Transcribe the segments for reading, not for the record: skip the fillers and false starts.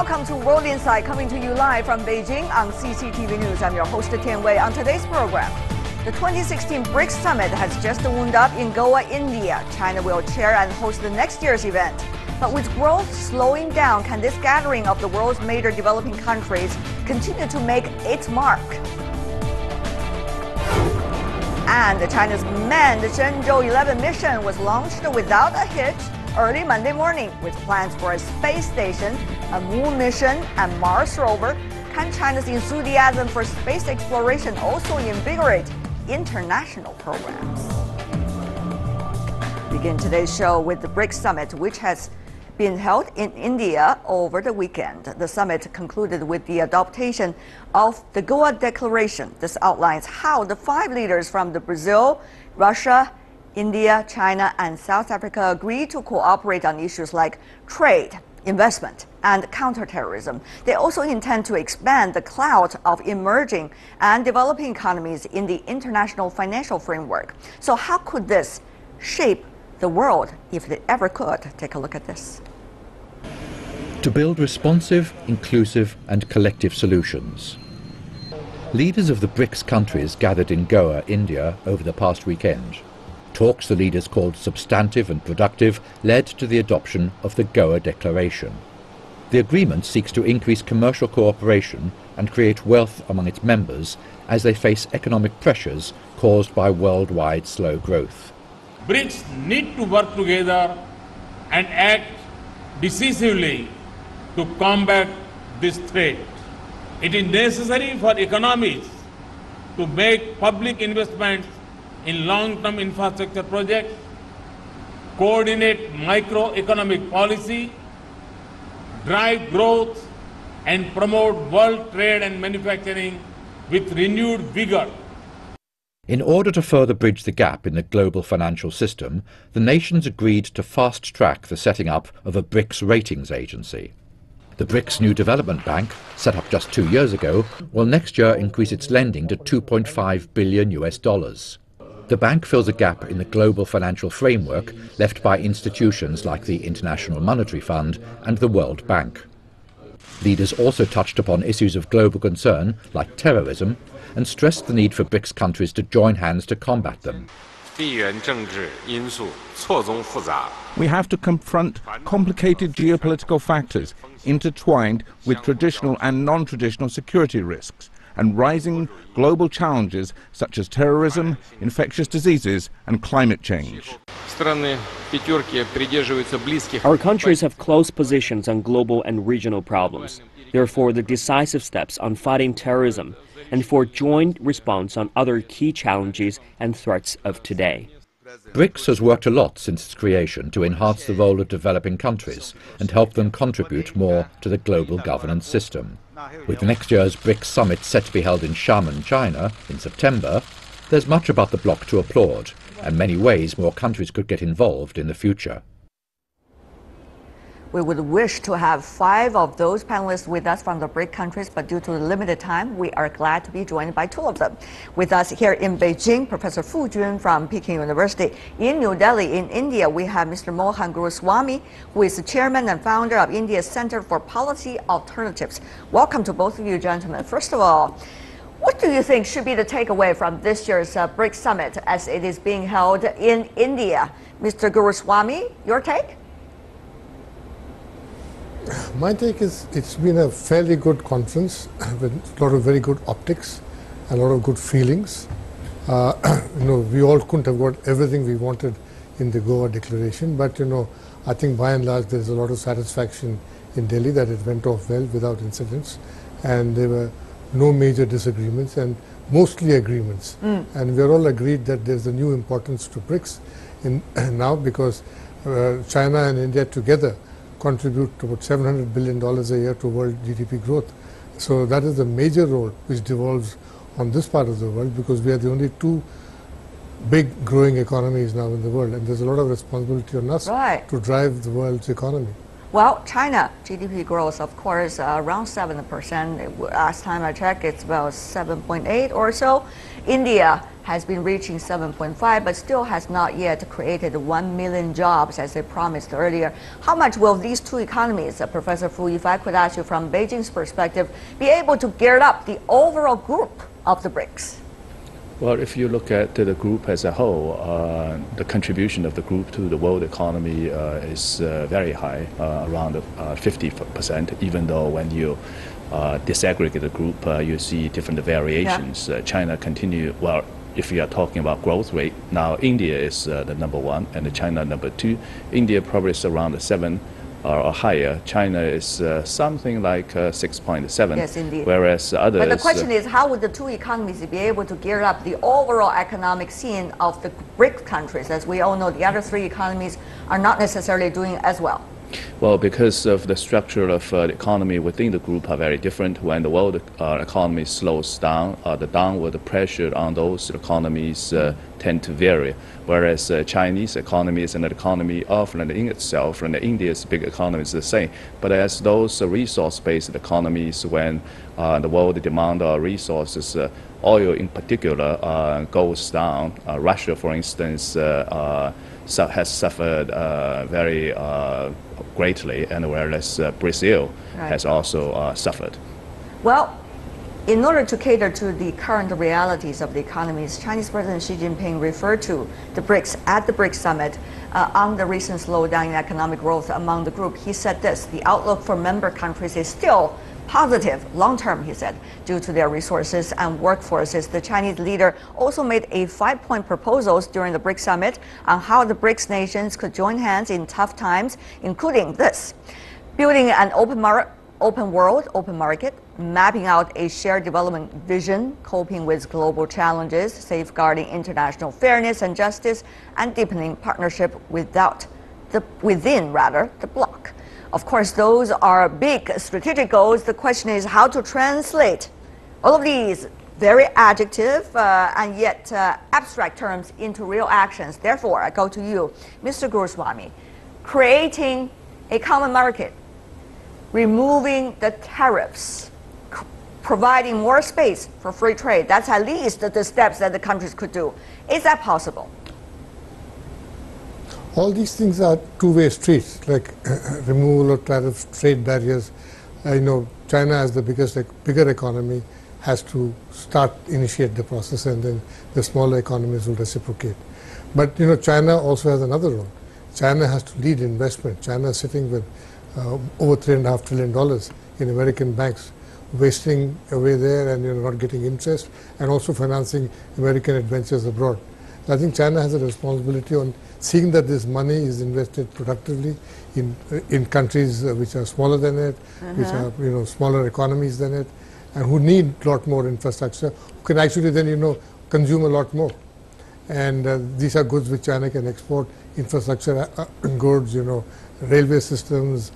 Welcome to World Insight, coming to you live from Beijing on CCTV News. I'm your host, Tian Wei. On today's program, the 2016 BRICS Summit has just wound up in Goa, India. China will chair and host the next year's event. But with growth slowing down, can this gathering of the world's major developing countries continue to make its mark? And China's manned Shenzhou-11 mission was launched without a hitch early Monday morning, with plans for a space station, a moon mission, and Mars rover. Can China's enthusiasm for space exploration also invigorate international programs? Begin today's show with the BRICS Summit, which has been held in India over the weekend. The summit concluded with the adoption of the Goa Declaration. This outlines how the 5 leaders from Brazil, Russia, India, China, and South Africa agreed to cooperate on issues like trade, investment, and counterterrorism. They also intend to expand the clout of emerging and developing economies in the international financial framework. So how could this shape the world, if it ever could? Take a look at this. To build responsive, inclusive, and collective solutions. Leaders of the BRICS countries gathered in Goa, India, over the past weekend. Talks the leaders called substantive and productive led to the adoption of the Goa Declaration. The agreement seeks to increase commercial cooperation and create wealth among its members as they face economic pressures caused by worldwide slow growth. BRICS need to work together and act decisively to combat this threat. It is necessary for economies to make public investments in long-term infrastructure projects, coordinate microeconomic policy, drive growth, and promote world trade and manufacturing with renewed vigor. In order to further bridge the gap in the global financial system, the nations agreed to fast-track the setting up of a BRICS ratings agency. The BRICS New Development Bank, set up just 2 years ago, will next year increase its lending to $2.5 billion. The bank fills a gap in the global financial framework left by institutions like the International Monetary Fund and the World Bank. Leaders also touched upon issues of global concern like terrorism and stressed the need for BRICS countries to join hands to combat them. We have to confront complicated geopolitical factors intertwined with traditional and non-traditional security risks and rising global challenges such as terrorism, infectious diseases, and climate change. Our countries have close positions on global and regional problems. Therefore, the decisive steps on fighting terrorism and for joint response on other key challenges and threats of today. BRICS has worked a lot since its creation to enhance the role of developing countries and help them contribute more to the global governance system. With next year's BRICS Summit set to be held in Xiamen, China, in September, there's much about the bloc to applaud, and many ways more countries could get involved in the future. We would wish to have 5 of those panelists with us from the BRIC countries, but due to the limited time, we are glad to be joined by 2 of them. With us here in Beijing, Professor Fu Jun from Peking University. In New Delhi, in India, we have Mr. Mohan Guruswamy, who is the chairman and founder of India's Center for Policy Alternatives. Welcome to both of you, gentlemen. First of all, what do you think should be the takeaway from this year's BRICS Summit as it is being held in India? Mr. Guruswamy, your take? My take is it's been a fairly good conference with a lot of very good optics, a lot of good feelings. We all couldn't have got everything we wanted in the Goa Declaration, but I think by and large there's a lot of satisfaction in Delhi that it went off well without incidents, and there were no major disagreements and mostly agreements. And we're all agreed that there's a new importance to BRICS now because China and India together contribute to about $700 billion a year to world GDP growth. So that is the major role which devolves on this part of the world, because we are the only 2 big growing economies now in the world, and there's a lot of responsibility on us to drive the world's economy. Well, China GDP growth, of course, around 7%. Last time I checked, it's about 7.8 or so. India has been reaching 7.5, but still has not yet created 1 million jobs as they promised earlier. How much will these two economies, Professor Fu, if I could ask you from Beijing's perspective, be able to gear up the overall group of the BRICS? Well, if you look at the group as a whole, the contribution of the group to the world economy is very high, around 50%, even though when you disaggregate the group, you see different variations. Yeah. China continue, well, if you are talking about growth rate, now India is the number one and China number two. India probably is around 7 or higher. China is something like 6.7. Yes, indeed. Whereas others. But the question is, how would the two economies be able to gear up the overall economic scene of the BRICS countries? As we all know, the other three economies are not necessarily doing as well. Well, because of the structure of the economy within the group are very different. When the world economy slows down, the downward pressure on those economies tend to vary. Whereas Chinese economy is an economy of and in itself, and India's big economy is the same. But as those resource-based economies, when the world demand resources, oil in particular goes down. Russia, for instance, has suffered very greatly, and whereas Brazil has also suffered. Well, in order to cater to the current realities of the economies, Chinese President Xi Jinping referred to the BRICS at the BRICS Summit on the recent slowdown in economic growth among the group. He said this: the outlook for member countries is still positive long-term, he said, due to their resources and workforces. The Chinese leader also made a 5-point proposals during the BRICS Summit on how the BRICS nations could join hands in tough times, including this: building an open world, open market, mapping out a shared development vision, coping with global challenges, safeguarding international fairness and justice, and deepening partnership within the bloc. Of course, those are big strategic goals. The question is how to translate all of these very adjective and yet abstract terms into real actions. Therefore, I go to you, Mr. Guruswamy. Creating a common market, removing the tariffs, providing more space for free trade. That's at least the steps that the countries could do. Is that possible? All these things are two-way streets, like removal of tariffs, trade barriers. China as the bigger economy has to initiate the process, and then the smaller economies will reciprocate. But China also has another role. China has to lead investment. China is sitting with over $3.5 trillion in American banks, wasting away there and not getting interest, and also financing American adventures abroad. I think China has a responsibility on seeing that this money is invested productively in countries which are smaller than it, which are smaller economies than it, and who need a lot more infrastructure, who can actually then consume a lot more. And these are goods which China can export: infrastructure goods, railway systems,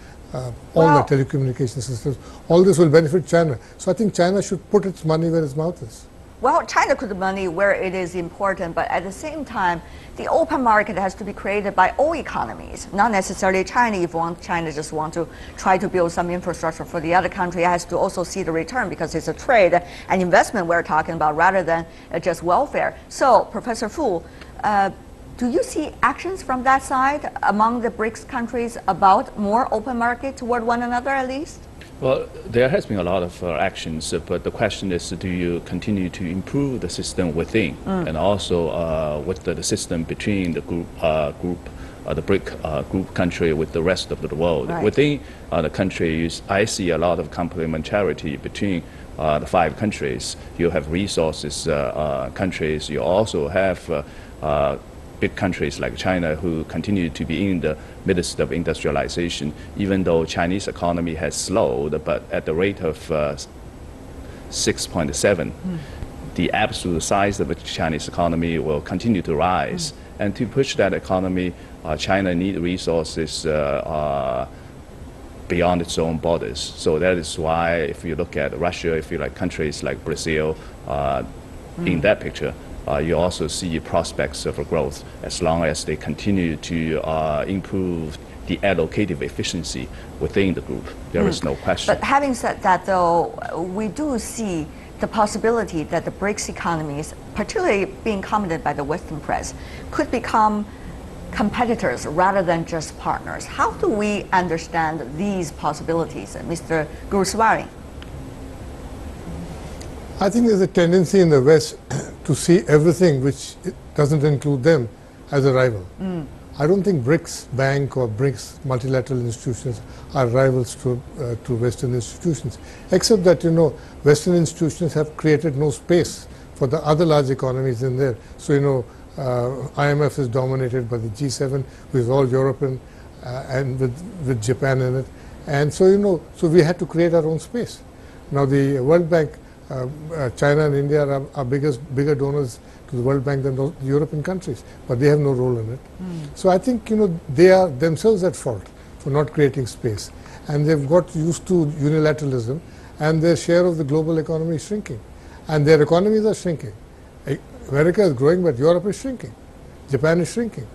all the telecommunication systems. All this will benefit China. So I think China should put its money where its mouth is. Well, China could put money where it is important, but at the same time, the open market has to be created by all economies, not necessarily China. If China just want to try to build some infrastructure for the other country, it has to also see the return, because it's a trade and investment we're talking about rather than just welfare. So, Professor Fu, do you see actions from that side among the BRICS countries about more open market toward one another at least? Well, there has been a lot of actions, but the question is, do you continue to improve the system within, and also with the system between the the BRIC group country with the rest of the world? Right. Within the countries, I see a lot of complementarity between the 5 countries. You have resources countries. You also have big countries like China, who continue to be in the midst of industrialization, even though Chinese economy has slowed, but at the rate of 6.7, the absolute size of the Chinese economy will continue to rise. And to push that economy, China needs resources beyond its own borders. So that is why, if you look at Russia, if you like countries like Brazil, in that picture, you also see prospects of growth as long as they continue to improve the allocative efficiency within the group. There is no question. But having said that, though, we do see the possibility that the BRICS economies, particularly being commented by the Western press, could become competitors rather than just partners. How do we understand these possibilities, Mr. Guruswamy? I think there's a tendency in the West to see everything which doesn't include them as a rival. I don't think BRICS Bank or BRICS multilateral institutions are rivals to Western institutions, except that, you know, Western institutions have created no space for the other large economies in there. So, you know, IMF is dominated by the G7, which is all European, and with Japan in it. And so, you know, so we had to create our own space. Now, the World Bank, China and India are bigger donors to the World Bank than the European countries, but they have no role in it. So I think, you know, they are themselves at fault for not creating space. And they've got used to unilateralism, and their share of the global economy is shrinking. And their economies are shrinking. America is growing, but Europe is shrinking. Japan is shrinking.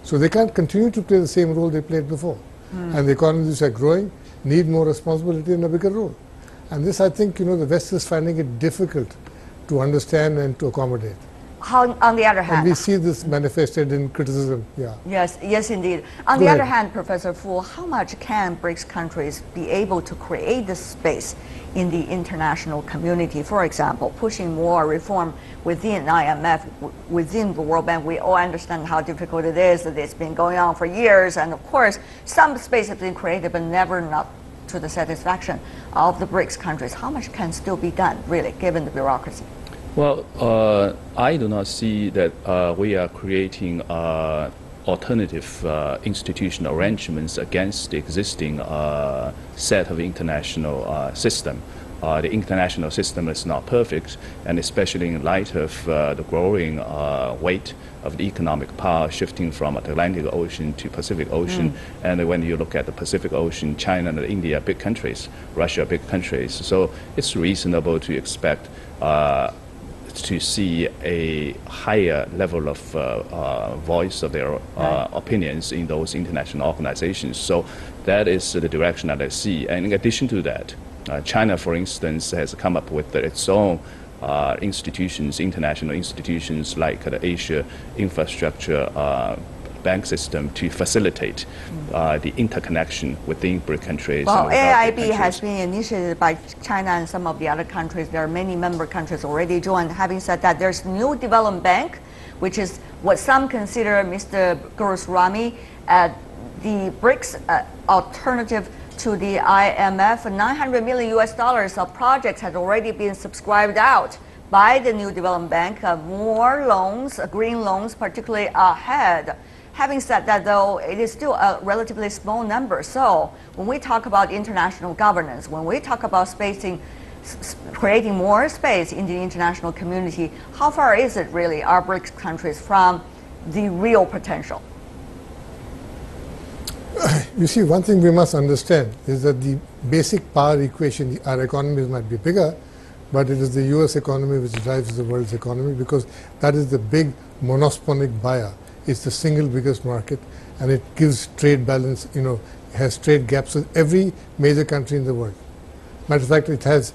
So they can't continue to play the same role they played before. And the economies are growing, need more responsibility and a bigger role. And this, I think, you know, the West is finding it difficult to understand and to accommodate. How, on the other hand, and we see this manifested in criticism. Yeah. Yes, indeed. On the other hand, Professor Fu, how much can BRICS countries be able to create this space in the international community? For example, pushing more reform within IMF, within the World Bank. We all understand how difficult it is, that it's been going on for years, and of course, some space has been created, but never not to the satisfaction of the BRICS countries. How much can still be done, really, given the bureaucracy? Well, I do not see that we are creating alternative institutional arrangements against the existing set of international system. The international system is not perfect, and especially in light of the growing weight of the economic power shifting from Atlantic Ocean to Pacific Ocean. And when you look at the Pacific Ocean, China and India, big countries, Russia, big countries. So it's reasonable to expect to see a higher level of voice of their opinions in those international organizations. So that is the direction that I see. And in addition to that, China, for instance, has come up with its own institutions, international institutions like the Asia Infrastructure Bank System to facilitate the interconnection within BRIC countries. Well, AIB has been initiated by China and some of the other countries. There are many member countries already joined. Having said that, there's New Development Bank, which is what some consider, Mr. Guruswamy, the BRICS alternative to the IMF. $900 million of projects had already been subscribed out by the New Development Bank. More loans, green loans, particularly ahead. Having said that, though, it is still a relatively small number. So when we talk about international governance, when we talk about creating more space in the international community, how far is it really, our BRICS countries, from the real potential? You see, one thing we must understand is that the basic power equation, our economies might be bigger, but it is the US economy which drives the world's economy, because that is the big monosponic buyer. It's the single biggest market, and it gives trade balance, you know, has trade gaps with every major country in the world. Matter of fact, it has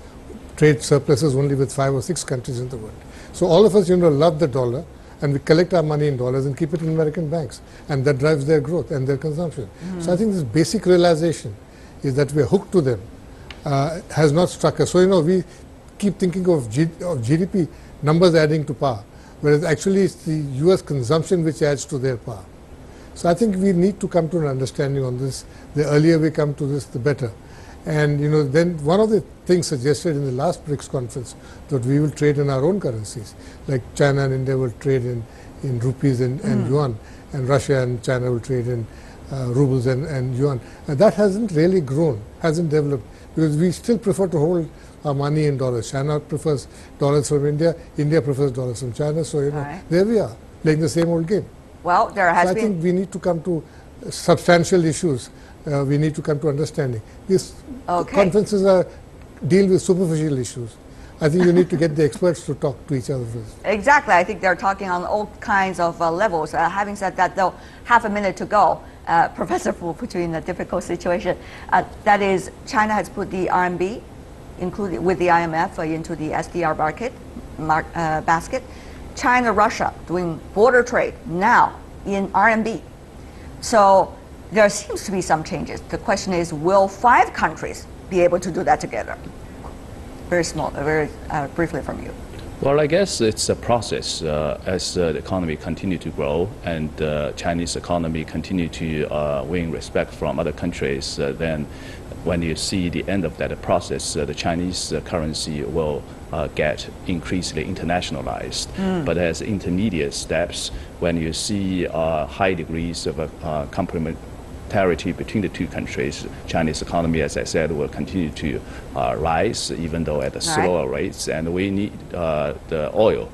trade surpluses only with 5 or 6 countries in the world. So all of us, you know, love the dollar, and we collect our money in dollars and keep it in American banks, and that drives their growth and their consumption. So I think this basic realization is that we are hooked to them, has not struck us. So, you know, we keep thinking of GDP numbers adding to power, whereas actually it's the US consumption which adds to their power. So I think we need to come to an understanding on this. The earlier we come to this, the better. And, you know, then one of the things suggested in the last BRICS conference that we will trade in our own currencies, like China and India will trade in rupees and yuan, and Russia and China will trade in rubles and yuan. And that hasn't really grown, hasn't developed, because we still prefer to hold our money in dollars. China prefers dollars from India, India prefers dollars from China. So, you know, there we are, playing the same old game. Well, there has been... I think we need to come to substantial issues. We need to come to understanding. These conferences deal with superficial issues. I think you need to get the experts to talk to each other first. Exactly. I think they're talking on all kinds of levels. Having said that, though, half a minute to go. Professor Fu put you in a difficult situation. That is, China has put the RMB, including with the IMF, into the SDR basket. China, Russia doing border trade now in RMB. So there seems to be some changes. The question is, will 5 countries be able to do that together? Very small, very briefly from you. Well, I guess it's a process as the economy continue to grow and Chinese economy continue to win respect from other countries. Then when you see the end of that process, the Chinese currency will get increasingly internationalized. But as intermediate steps, when you see high degrees of complementarity between the two countries, Chinese economy, as I said, will continue to rise, even though at a slower rates. And we need the oil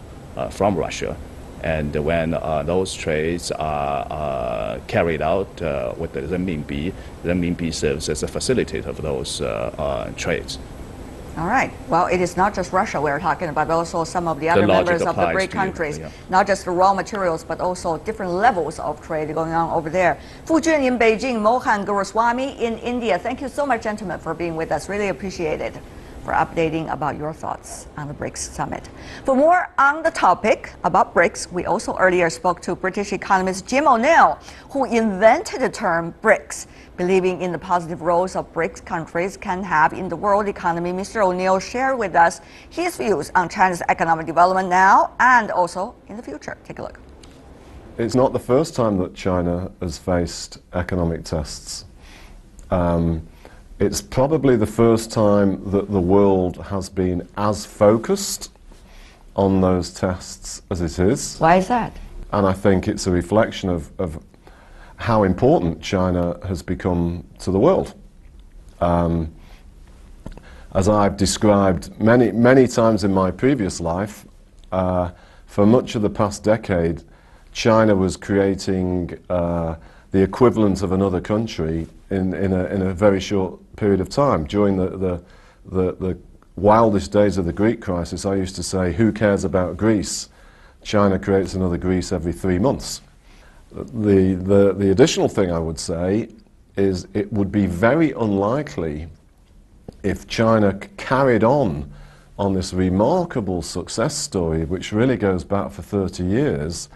from Russia. And when those trades are carried out with the renminbi serves as a facilitator of those trades. All right. Well, it is not just Russia we're talking about, but also some of the other members of the BRICS countries. Not just the raw materials, but also different levels of trade going on over there. Fu Jun in Beijing, Mohan Guruswamy in India. Thank you so much, gentlemen, for being with us. Really appreciate it, for updating about your thoughts on the BRICS Summit. For more on the topic about BRICS, we also earlier spoke to British economist Jim O'Neill, who invented the term BRICS, believing in the positive roles of BRICS countries can have in the world economy. Mr. O'Neill shared with us his views on China's economic development now and also in the future. Take a look. It's not the first time that China has faced economic tests. It's probably the first time that the world has been as focused on those tests as it is. Why is that? And I think it's a reflection of how important China has become to the world. As I've described many times in my previous life, for much of the past decade, China was creating the equivalent of another country in a very short period of time. During the wildest days of the Greek crisis, I used to say, who cares about Greece? China creates another Greece every 3 months. The additional thing I would say is it would be very unlikely if China carried on this remarkable success story, which really goes back for 30 years,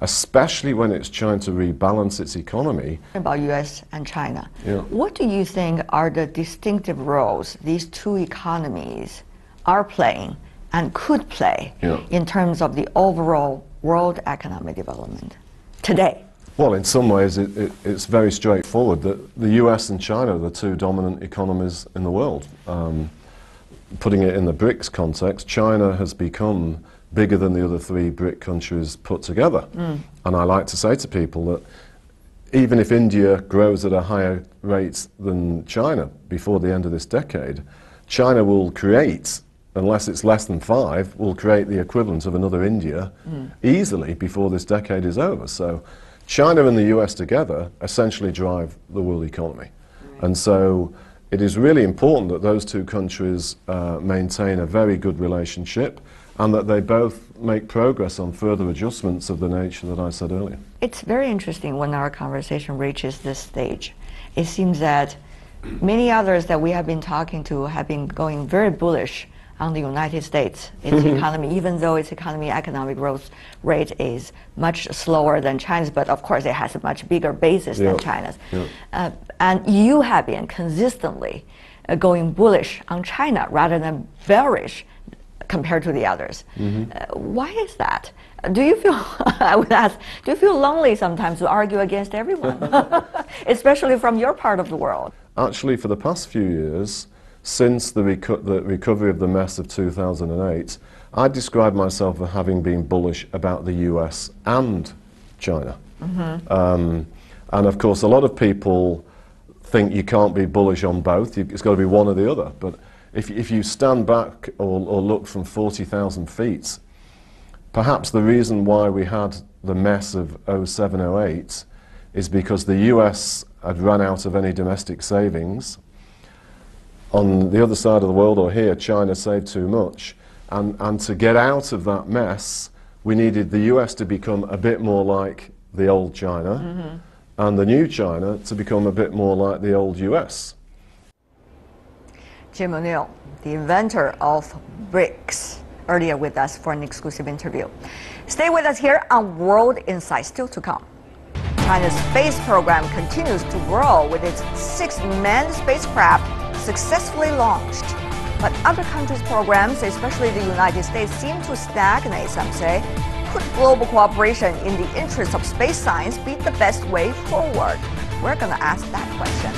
especially when it's trying to rebalance its economy. About US and China. Yeah. What do you think are the distinctive roles these two economies are playing and could play in terms of the overall world economic development today? Well, in some ways it's very straightforward that the US and China are the two dominant economies in the world. Putting it in the BRICS context, China has become bigger than the other 3 BRIC countries put together. And I like to say to people that even if India grows at a higher rate than China before the end of this decade, China will create, unless it's less than 5, will create the equivalent of another India easily before this decade is over. So China and the US together essentially drive the world economy. And so it is really important that those two countries maintain a very good relationship and that they both make progress on further adjustments of the nature that I said earlier. It's very interesting when our conversation reaches this stage. It seems that many others that we have been talking to have been going very bullish on the United States, its economy, even though its economic growth rate is much slower than China's, but of course it has a much bigger basis than China's. And you have been consistently going bullish on China rather than bearish compared to the others. Why is that? Do you feel, I would ask, do you feel lonely sometimes to argue against everyone, especially from your part of the world? Actually, for the past few years, since the recovery of the mess of 2008, I describe myself as having been bullish about the US and China. And of course, a lot of people think you can't be bullish on both. It's got to be one or the other. But if you stand back or look from 40,000 feet, perhaps the reason why we had the mess of 07-08 is because the US had run out of any domestic savings. On the other side of the world, or here, China saved too much. And to get out of that mess, we needed the US to become a bit more like the old China, and the new China to become a bit more like the old US. Jim O'Neill, the inventor of BRICS, earlier with us for an exclusive interview. Stay with us here on World Insight, still to come. China's space program continues to grow with its 6th manned spacecraft successfully launched. But other countries' programs, especially the United States, seem to stagnate, some say. Could global cooperation in the interest of space science be the best way forward? We're going to ask that question.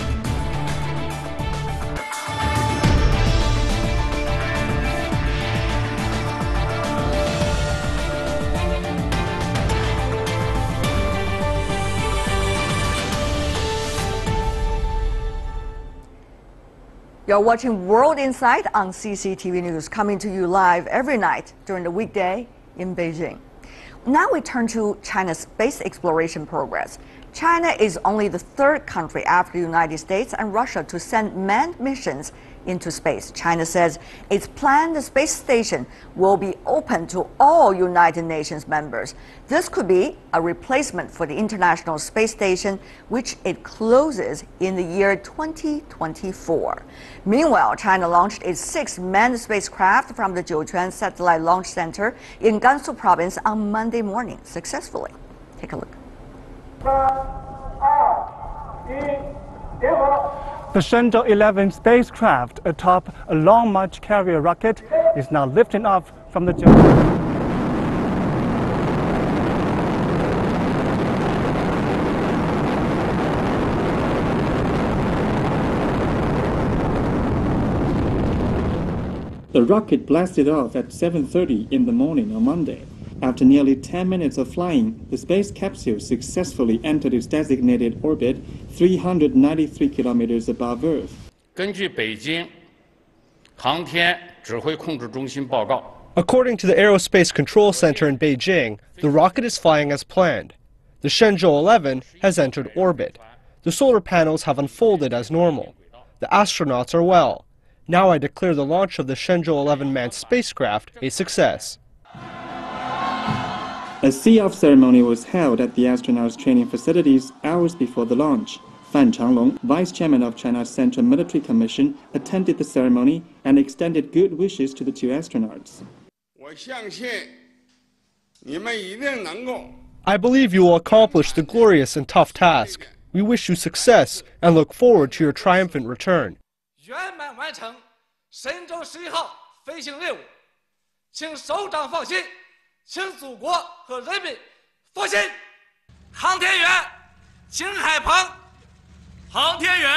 You're watching World Insight on CCTV News, coming to you live every night during the weekday in Beijing. Now we turn to China's space exploration progress. China is only the 3rd country after the United States and Russia to send manned missions into space. China says its planned space station will be open to all United Nations members. This could be a replacement for the International Space Station, which it closes in the year 2024. Meanwhile, China launched its 6th manned spacecraft from the Jiuquan Satellite Launch Center in Gansu Province on Monday morning successfully. Take a look. The Shenzhou-11 spacecraft atop a Long March carrier rocket is now lifting off from the Jiuquan. The rocket blasted off at 7:30 in the morning on Monday. After nearly 10 minutes of flying, the space capsule successfully entered its designated orbit 393 kilometers above Earth. 根据北京航天指挥控制中心报告 According to the Aerospace Control Center in Beijing, the rocket is flying as planned. The Shenzhou-11 has entered orbit. The solar panels have unfolded as normal. The astronauts are well. Now I declare the launch of the Shenzhou-11 manned spacecraft a success. A see-off ceremony was held at the astronauts' training facilities hours before the launch. Fan Changlong, vice chairman of China's Central Military Commission, attended the ceremony and extended good wishes to the 2 astronauts. I believe you will accomplish the glorious and tough task. We wish you success and look forward to your triumphant return. 圆满完成神舟11号飞行任务，请首长放心，请祖国和人民放心。航天员景海鹏，航天员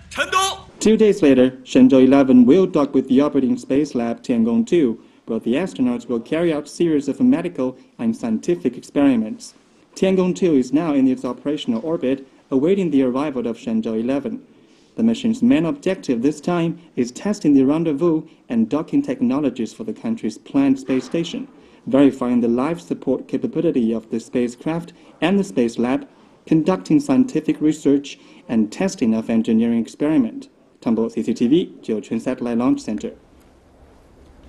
陈东。 2 days later, Shenzhou-11 will dock with the operating space lab Tiangong-2, where the astronauts will carry out a series of medical and scientific experiments. Tiangong-2 is now in its operational orbit, awaiting the arrival of Shenzhou-11. The mission's main objective this time is testing the rendezvous and docking technologies for the country's planned space station, verifying the life support capability of the spacecraft and the space lab, conducting scientific research, and testing of engineering experiment. Tambo CCTV, Jiuquan Satellite Launch Center.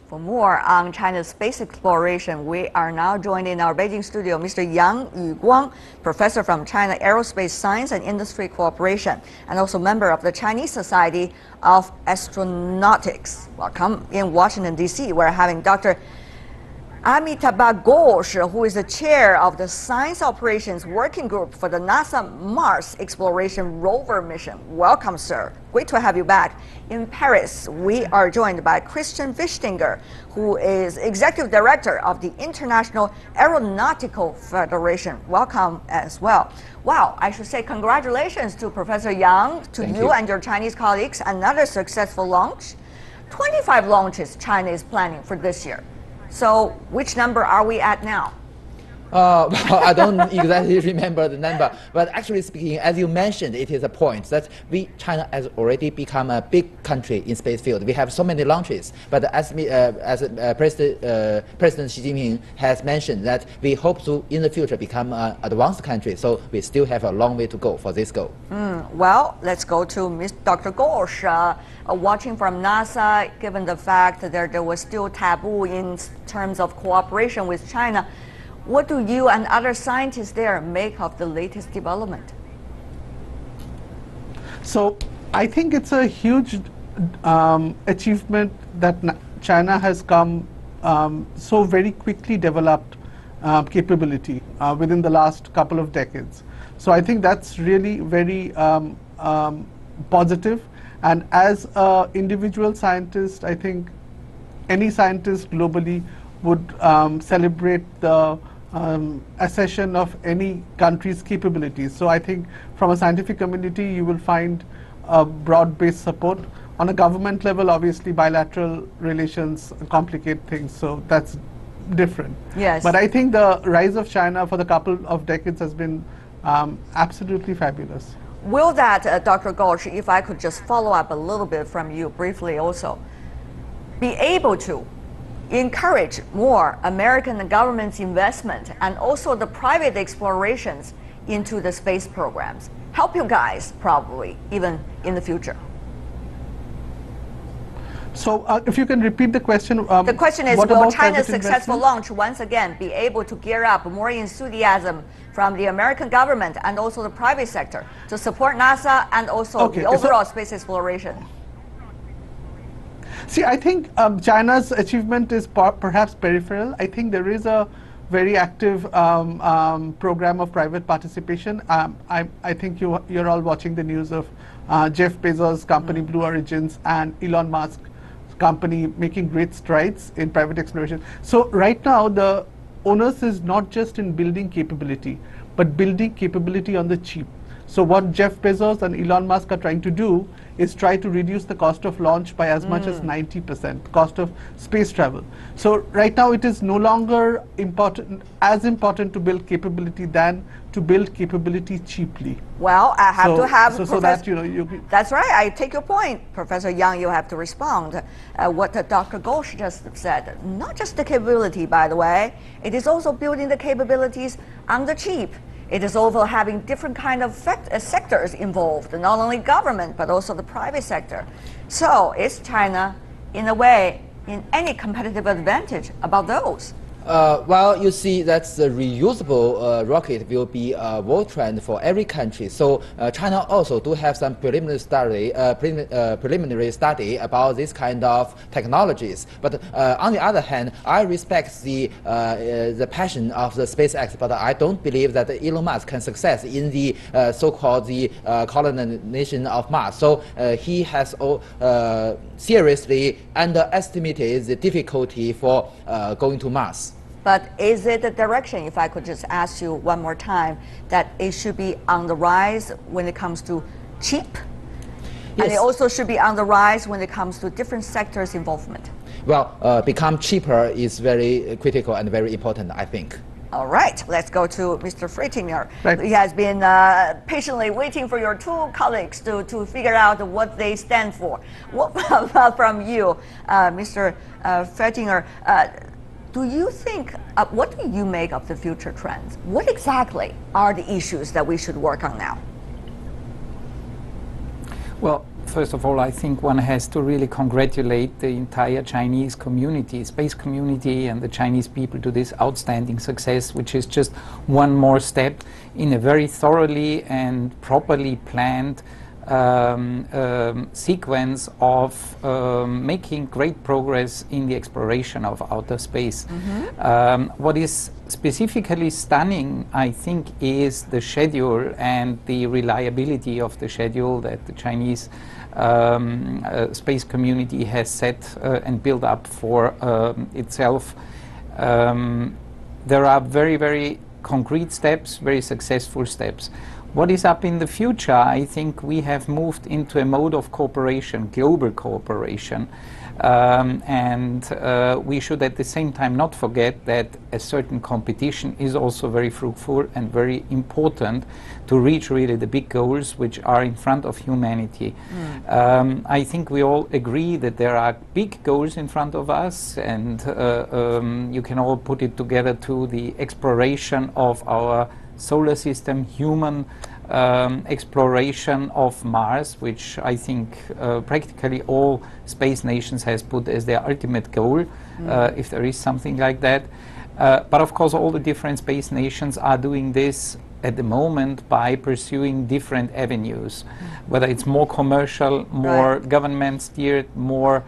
For more on China's space exploration, we are now joined in our Beijing studio Mr. Yang Yuguang, professor from China Aerospace Science and Industry Cooperation, and also member of the Chinese Society of Astronautics. Welcome in Washington, D.C. We're having Dr. Amitabh Ghosh, who is the chair of the Science Operations Working Group for the NASA Mars Exploration Rover mission. Welcome, sir. Great to have you back. In Paris, we are joined by Christian Wichtinger, who is Executive Director of the International Aeronautical Federation. Welcome as well. Wow, I should say congratulations to Professor Yang, to you and your Chinese colleagues. Another successful launch. 25 launches China is planning for this year. So which number are we at now? Well, I don't exactly remember the number, but actually speaking, as you mentioned, it is a point that China has already become a big country in space field. We have so many launches, but as President Xi Jinping has mentioned that we hope to, in the future, become an advanced country, so we still have a long way to go for this goal. Well, let's go to Dr. Ghosh. Watching from NASA, given the fact that there was still taboo in terms of cooperation with China, what do you and other scientists there make of the latest development? So I think it's a huge achievement that China has come so very quickly developed capability within the last couple of decades. So I think that's really very positive. And as an individual scientist, I think any scientist globally would celebrate the accession of any country's capabilities. So I think from a scientific community, you will find broad-based support. On a government level, obviously, bilateral relations complicate things, so that's different. Yes. But I think the rise of China for the couple of decades has been absolutely fabulous. Will that, Dr. Ghosh, if I could just follow up a little bit from you briefly also, be able to encourage more American government's investment and also the private explorations into the space programs? Help you guys, probably, even in the future. So if you can repeat the question. The question is, will China's successful launch once again be able to gear up more enthusiasm from the American government and also the private sector to support NASA and also the overall space exploration? See, I think China's achievement is perhaps peripheral. I think there is a very active program of private participation. I think you're all watching the news of Jeff Bezos' company Blue Origins and Elon Musk's company making great strides in private exploration. So right now the onus is not just in building capability, but building capability on the cheap. So what Jeff Bezos and Elon Musk are trying to do is try to reduce the cost of launch by as much as 90%, cost of space travel. So right now it is no longer as important to build capability than to build capability cheaply. Well, I have to have so that, you know, that's right. I take your point, Professor Yang. You have to respond. What Dr. Ghosh just said, not just the capability, by the way, it is also building the capabilities on the cheap. It is also having different kind of sectors involved, not only government, but also the private sector. So is China, in a way, in any competitive advantage about those? Well, you see, that's the reusable rocket will be a world trend for every country. So China also do have some preliminary study about this kind of technologies. But on the other hand, I respect the passion of the SpaceX, but I don't believe that Elon Musk can success in the so-called the colonization of Mars. So he has seriously underestimated the difficulty for going to Mars. But is it the direction, if I could just ask you one more time, that it should be on the rise when it comes to cheap? Yes. And it also should be on the rise when it comes to different sectors' involvement? Well, become cheaper is very critical and very important, I think. All right, let's go to Mr. Freitinger. Right. He has been patiently waiting for your two colleagues to figure out what they stand for. What about from you, Mr. Freitinger? Do you think, what do you make of the future trends? What exactly are the issues that we should work on now? Well, first of all, I think one has to really congratulate the entire Chinese community, space community, and the Chinese people to this outstanding success, which is just one more step in a very thoroughly and properly planned sequence of making great progress in the exploration of outer space. What is specifically stunning, I think, is the schedule and the reliability of the schedule that the Chinese space community has set and built up for itself. There are very, very concrete steps, very successful steps. What is up in the future? I think we have moved into a mode of cooperation, global cooperation, and we should at the same time not forget that a certain competition is also very fruitful and very important to reach really the big goals which are in front of humanity. I think we all agree that there are big goals in front of us, and you can all put it together to the exploration of our solar system, human exploration of Mars, which I think practically all space nations has put as their ultimate goal, if there is something like that. But of course, all the different space nations are doing this at the moment by pursuing different avenues, whether it's more commercial, more government steered, more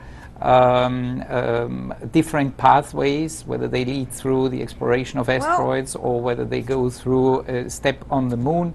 different pathways, whether they lead through the exploration of asteroids or whether they go through a step on the moon.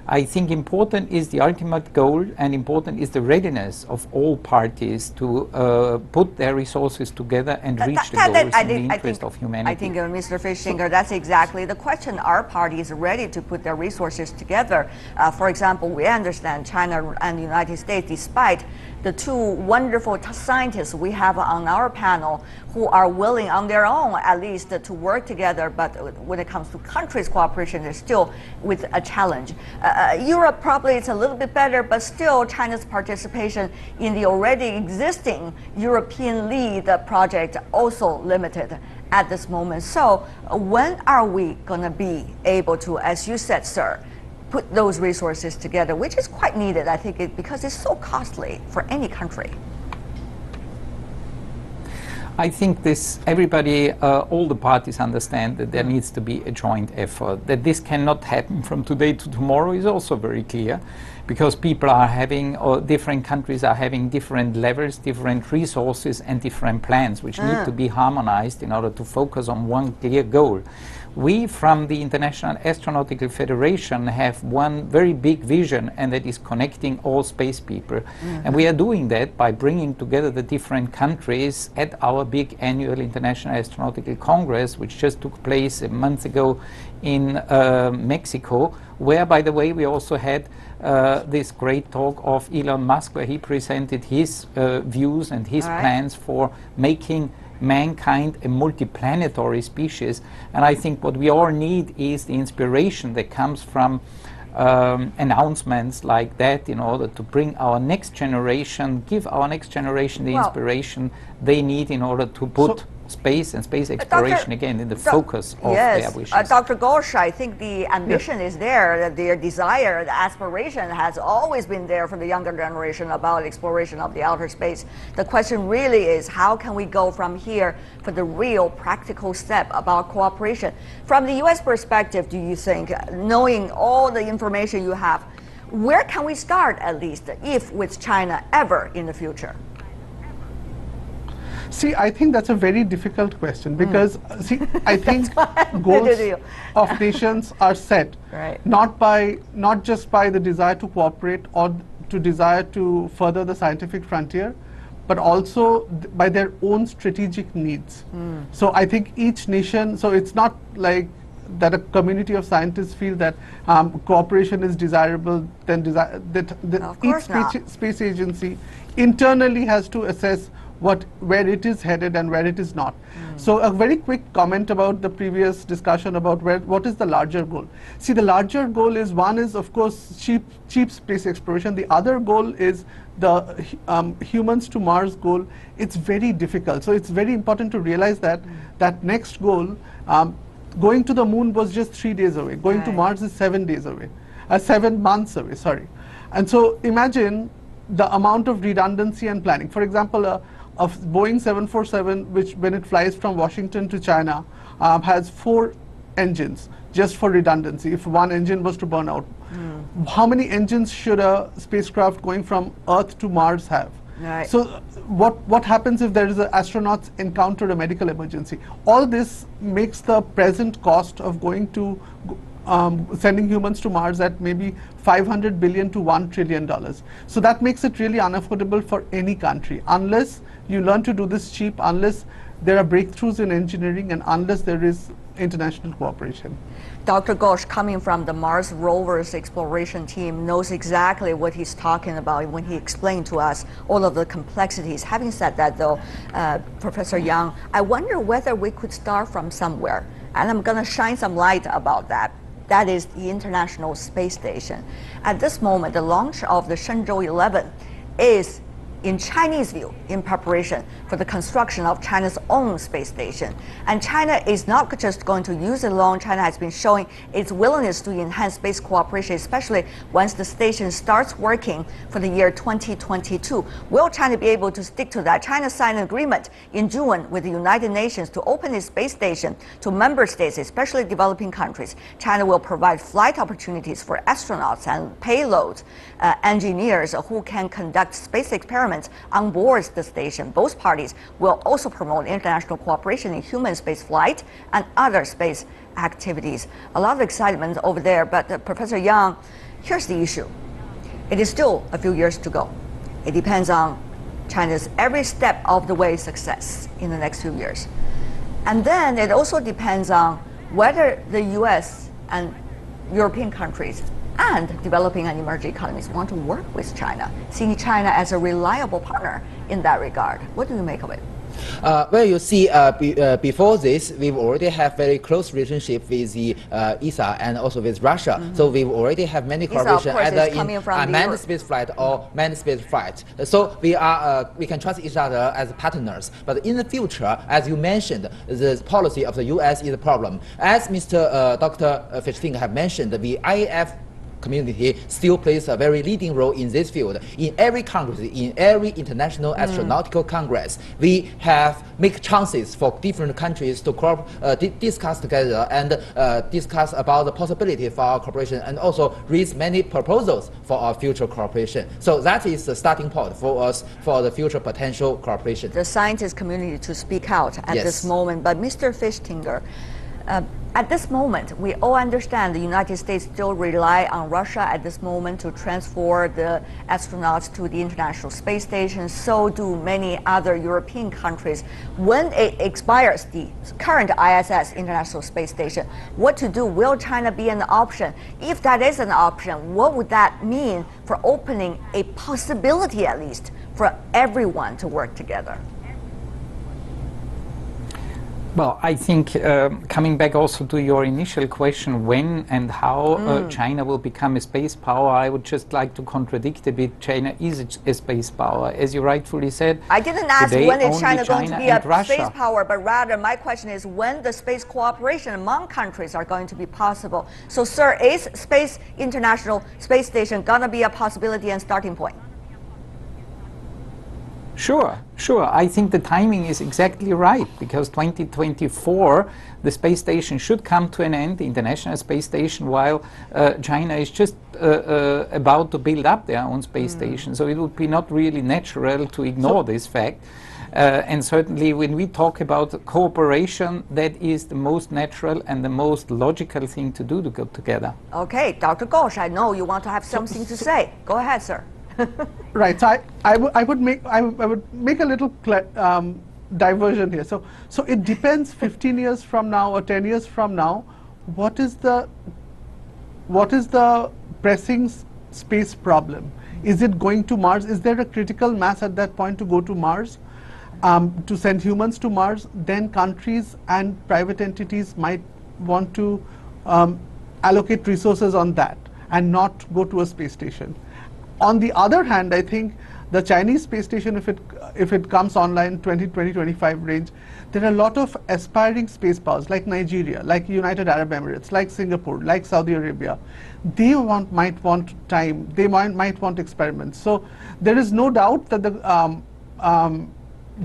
I think important is the ultimate goal, and important is the readiness of all parties to put their resources together and reach the goals in the interest of humanity. I think, Mr. Fischinger, that's exactly the question. Are parties ready to put their resources together? For example, we understand China and the United States, despite the two wonderful scientists we have on our panel who are willing on their own at least to work together, but when it comes to countries' cooperation, they're still with a challenge. Europe probably is a little bit better, but still China's participation in the already existing European lead project also limited at this moment. So when are we going to be able to, as you said, sir, put those resources together, which is quite needed, I think, because it's so costly for any country? I think this, everybody, all the parties understand that there needs to be a joint effort. That this cannot happen from today to tomorrow is also very clear, because people are having, or different countries are having different levels, different resources and different plans, which need to be harmonized in order to focus on one clear goal. We, from the International Astronautical Federation, have one very big vision, and that is connecting all space people. And we are doing that by bringing together the different countries at our big annual International Astronautical Congress, which just took place a month ago in Mexico, where, by the way, we also had this great talk of Elon Musk, where he presented his views and his plans for making mankind a multiplanetary species. And I think what we all need is the inspiration that comes from announcements like that, in order to bring our next generation, give our next generation the inspiration they need in order to put space and space exploration again in the focus of their wishes. Dr. Ghosh, I think the ambition is there, their desire, the aspiration has always been there for the younger generation about exploration of the outer space. The question really is, how can we go from here for the real practical step about cooperation? From the U.S. perspective, do you think, knowing all the information you have, where can we start at least, if with China ever in the future? See, I think that's a very difficult question, because see, I think goals of nations are set not just by the desire to cooperate or to desire to further the scientific frontier, but also by their own strategic needs. So I think each nation, so it's not like that a community of scientists feel that cooperation is desirable, then each space agency internally has to assess where it is headed and where it is not. So a very quick comment about the previous discussion about what is the larger goal. See, the larger goal is, one is of course cheap space exploration. The other goal is the humans to Mars goal. It's very difficult. So it's very important to realize that that next goal, going to the moon was just 3 days away. Going to Mars is 7 days away, 7 months away, sorry. And so imagine the amount of redundancy and planning. For example, of Boeing 747, which when it flies from Washington to China, has 4 engines just for redundancy. If one engine was to burn out, how many engines should a spacecraft going from Earth to Mars have? So what happens if there is astronauts encounter a medical emergency? All this makes the present cost of going to sending humans to Mars at maybe $500 billion to $1 trillion. So that makes it really unaffordable for any country, unless you learn to do this cheap, unless there are breakthroughs in engineering, and unless there is international cooperation. Dr. Ghosh, coming from the Mars rovers exploration team, knows exactly what he's talking about when he explained to us all of the complexities. Having said that, though, Professor Yang, I wonder whether we could start from somewhere, and I'm going to shine some light about that. That is the International Space Station. At this moment, the launch of the Shenzhou-11 is in Chinese view, in preparation for the construction of China's own space station. And China is not just going to use it alone. China has been showing its willingness to enhance space cooperation, especially once the station starts working for the year 2022. Will China be able to stick to that? China signed an agreement in June with the United Nations to open its space station to member states, especially developing countries. China will provide flight opportunities for astronauts and payload engineers who can conduct space experiments on board the station. Both parties will also promote international cooperation in human space flight and other space activities. A lot of excitement over there, but Professor Yang, here's the issue. It is still a few years to go. It depends on China's every step of the way success in the next few years. And then it also depends on whether the US and European countries and developing and emerging economies want to work with China, seeing China as a reliable partner in that regard. What do you make of it? Well, you see, before this, we've already have very close relationship with the ESA and also with Russia. So we already have many cooperation either in unmanned space flight or manned space flight. So we can trust each other as partners. But in the future, as you mentioned, the policy of the US is a problem. As Mr. Dr. Fischfinger have mentioned, the IAF community still plays a very leading role in this field. In every country, in every international astronautical congress, we have make chances for different countries to discuss together and discuss about the possibility for our cooperation and also raise many proposals for our future cooperation. So that is the starting point for us for the future potential cooperation. The scientist community to speak out at this moment. But Mr. Fischfinger, at this moment, we all understand the United States still rely on Russia at this moment to transfer the astronauts to the International Space Station. So do many other European countries. When it expires, the current ISS, International Space Station, what to do? Will China be an option? If that is an option, what would that mean for opening a possibility, at least, for everyone to work together? Well, I think coming back also to your initial question, when and how China will become a space power, I would just like to contradict a bit. China is a space power, as you rightfully said. I didn't ask when is China going to be a space power, but rather my question is when the space cooperation among countries are going to be possible. So, sir, is International Space Station going to be a possibility and starting point? Sure. I think the timing is exactly right, because 2024, the space station should come to an end, the International Space Station, while China is just about to build up their own space station. So it would be not really natural to ignore this fact. And certainly when we talk about cooperation, that is the most natural and the most logical thing to do to go together. Okay, Dr. Ghosh, I know you want to have something to say. Go ahead, sir. Right. So I would make a little diversion here. So it depends. 15 years from now or 10 years from now, what is the pressing space problem? Is it going to Mars? Is there a critical mass at that point to go to Mars, to send humans to Mars? Then countries and private entities might want to allocate resources on that and not go to a space station. On the other hand, I think the Chinese space station, if it comes online 2025 range, there are a lot of aspiring space powers like Nigeria, like United Arab Emirates, like Singapore, like Saudi Arabia. They might want time. They might want experiments. So there is no doubt that the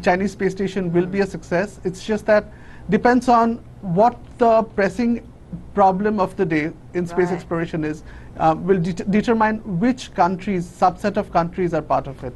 Chinese space station will be a success. It's just that depends on what the pressing problem of the day in space exploration is. Will determine which countries, subset of countries are part of it.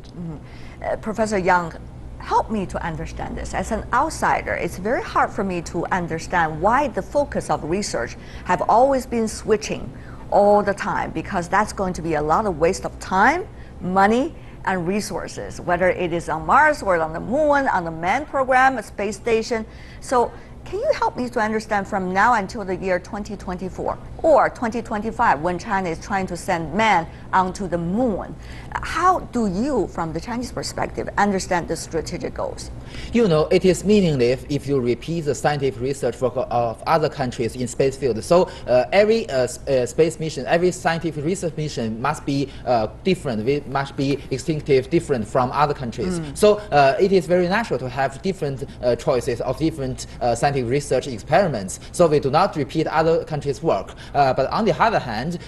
Professor Yang, help me to understand this. As an outsider, it's very hard for me to understand why the focus of research have always been switching all the time, because that's going to be a lot of waste of time, money, and resources, whether it is on Mars or on the Moon, on the manned program, a space station. So Can you help me to understand from now until the year 2024 or 2025, when China is trying to send man onto the moon? How do you, from the Chinese perspective, understand the strategic goals? You know, it is meaningless if you repeat the scientific research work of other countries in space field. So every space mission, every scientific research mission must be different. It must be distinctive, different from other countries. So it is very natural to have different choices of different scientific research experiments. So we do not repeat other countries' work. But on the other hand,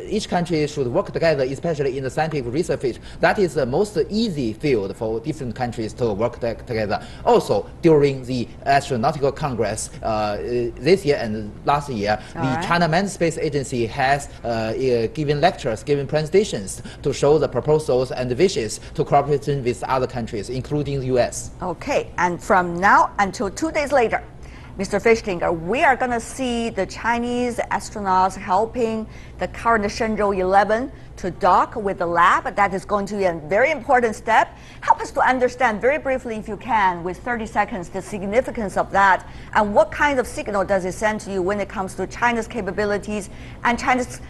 each country should work together, especially in the scientific research field. That is the most easy field for different countries to work together. Also, during the Astronautical Congress this year and last year, the China Manned Space Agency has given lectures, given presentations to show the proposals and the wishes to cooperation with other countries, including the U.S. Okay, and from now until 2 days later, Mr. Fishtinger, we are going to see the Chinese astronauts helping the current Shenzhou-11 to dock with the lab. That is going to be a very important step. Help us to understand very briefly, if you can, with 30 seconds, the significance of that and what kind of signal does it send to you when it comes to China's capabilities and China's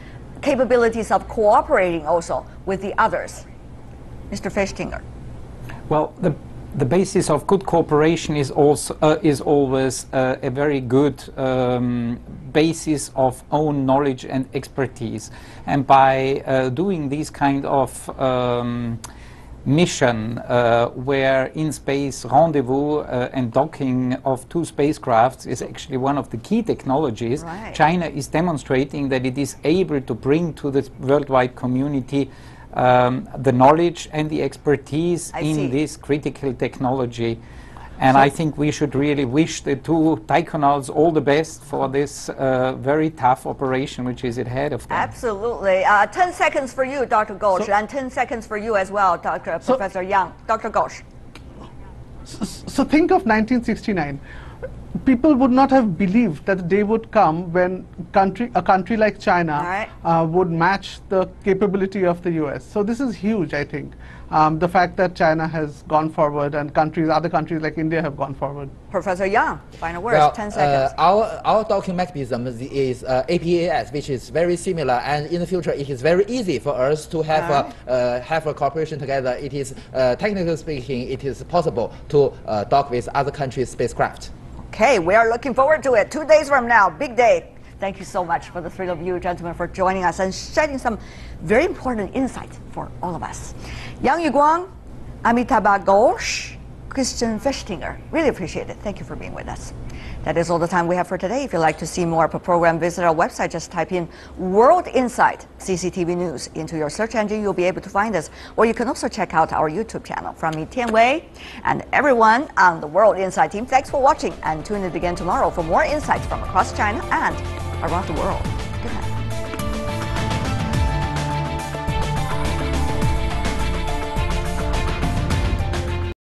capabilities of cooperating also with the others. Mr. Fishtinger. Well, the basis of good cooperation is also always a very good basis of own knowledge and expertise, and by doing this kind of mission where in space rendezvous and docking of two spacecrafts is actually one of the key technologies. China is demonstrating that it is able to bring to the worldwide community the knowledge and the expertise in this critical technology. And I think we should really wish the two taikonauts all the best for this very tough operation which is ahead of them. Absolutely. 10 seconds for you, Dr. Ghosh, and 10 seconds for you as well, Professor Yang. Dr. Ghosh. So think of 1969. People would not have believed that the day would come when a country like China would match the capability of the US. So this is huge, I think. The fact that China has gone forward and other countries like India have gone forward. Professor Yang, final words, 10 seconds. Our docking mechanism is APAS, which is very similar, and in the future it is very easy for us to have a cooperation together. It is, technically speaking, it is possible to dock with other countries' spacecraft. Okay, we are looking forward to it. 2 days from now, big day. Thank you so much for the three of you gentlemen for joining us and shedding some very important insight for all of us. Yang Yuguang, Amitabh Ghosh, Christian Fishtinger. Really appreciate it. Thank you for being with us. That is all the time we have for today. If you'd like to see more of a program, visit our website. Just type in World Insight CCTV News into your search engine. You'll be able to find us. Or you can also check out our YouTube channel. From me, Tian Wei, and everyone on the World Insight team, thanks for watching, and tune in again tomorrow for more insights from across China and around the world.